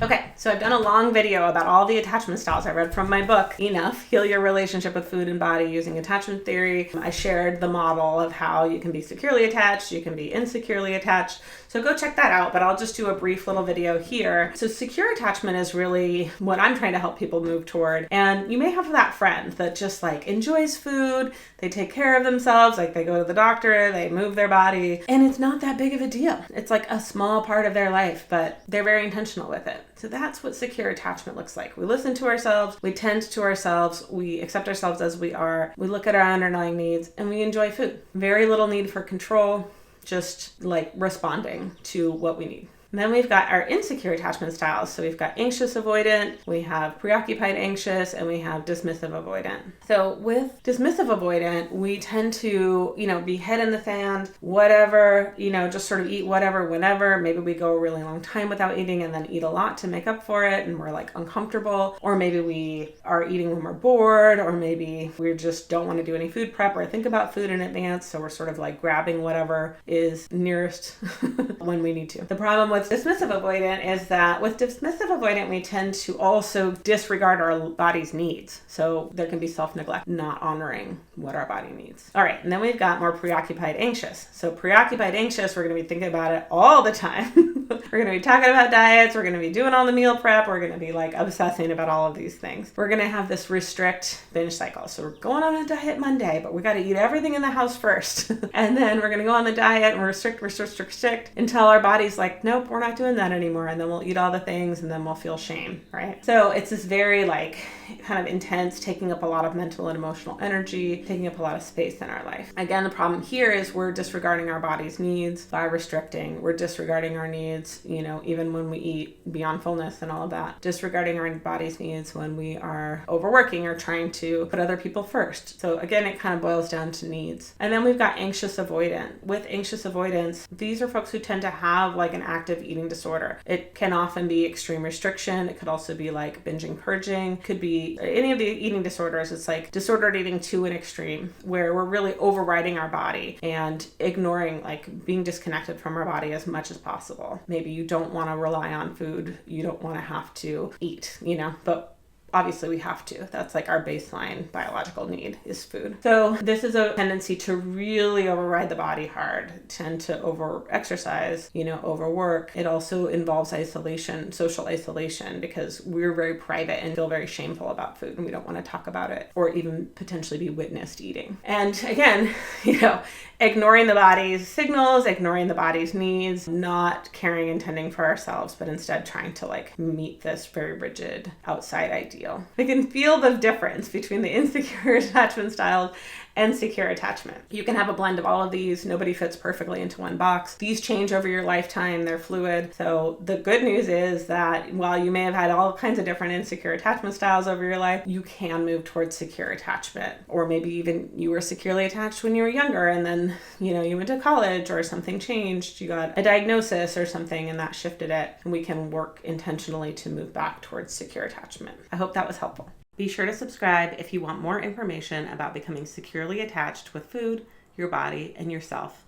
Okay, so I've done a long video about all the attachment styles I read from my book, Enough, Heal Your Relationship with Food and Body Using Attachment Theory. I shared the model of how you can be securely attached, you can be insecurely attached. So go check that out, but I'll just do a brief little video here. So secure attachment is really what I'm trying to help people move toward. And you may have that friend that just like enjoys food, they take care of themselves, like they go to the doctor, they move their body, and it's not that big of a deal. It's like a small part of their life, but they're very intentional with it. So that's what secure attachment looks like. We listen to ourselves, we tend to ourselves, we accept ourselves as we are, we look at our underlying needs, and we enjoy food. Very little need for control, just like responding to what we need. And then we've got our insecure attachment styles. So we've got anxious avoidant, we have preoccupied anxious, and we have dismissive avoidant. So with dismissive avoidant, we tend to, be head in the sand, whatever, just sort of eat whatever, whenever. Maybe we go a really long time without eating and then eat a lot to make up for it and we're like uncomfortable. Or maybe we are eating when we're bored, or maybe we just don't want to do any food prep or think about food in advance. So we're sort of like grabbing whatever is nearest when we need to. The problem with dismissive avoidant is that with dismissive avoidant, we tend to also disregard our body's needs. So there can be self-neglect, not honoring what our body needs. All right, and then we've got more preoccupied anxious. So preoccupied anxious, we're going to be thinking about it all the time. We're going to be talking about diets. We're going to be doing all the meal prep. We're going to be like obsessing about all of these things. We're going to have this restrict binge cycle. So we're going on a diet Monday, but we got to eat everything in the house first. And then we're going to go on the diet and restrict until our body's like, nope, we're not doing that anymore. And then we'll eat all the things and then we'll feel shame, right? So it's this very like kind of intense, taking up a lot of mental and emotional energy, taking up a lot of space in our life. Again, the problem here is we're disregarding our body's needs by restricting. We're disregarding our needs, even when we eat beyond fullness and all of that. Disregarding our body's needs when we are overworking or trying to put other people first. So again, it kind of boils down to needs. And then we've got anxious avoidant. With anxious avoidance, these are folks who tend to have like an active eating disorder. It can often be extreme restriction. It could also be like binging, purging. It could be any of the eating disorders. It's like disordered eating to an extreme where we're really overriding our body and ignoring, like being disconnected from our body as much as possible. Maybe you don't want to rely on food. You don't want to have to eat, but obviously we have to. That's like our baseline biological need is food. So this is a tendency to really override the body hard, tend to over exercise, overwork. It also involves isolation, social isolation, because we're very private and feel very shameful about food and we don't want to talk about it or even potentially be witnessed eating. And again, ignoring the body's signals, ignoring the body's needs, not caring and tending for ourselves, but instead trying to like meet this very rigid outside ideal. We can feel the difference between the insecure attachment styles and secure attachment. You can have a blend of all of these. Nobody fits perfectly into one box. These change over your lifetime. They're fluid. So the good news is that while you may have had all kinds of different insecure attachment styles over your life, you can move towards secure attachment. Or maybe even you were securely attached when you were younger and then, you went to college or something changed. You got a diagnosis or something and that shifted it. And we can work intentionally to move back towards secure attachment. I hope that was helpful. Be sure to subscribe if you want more information about becoming securely attached with food, your body, and yourself.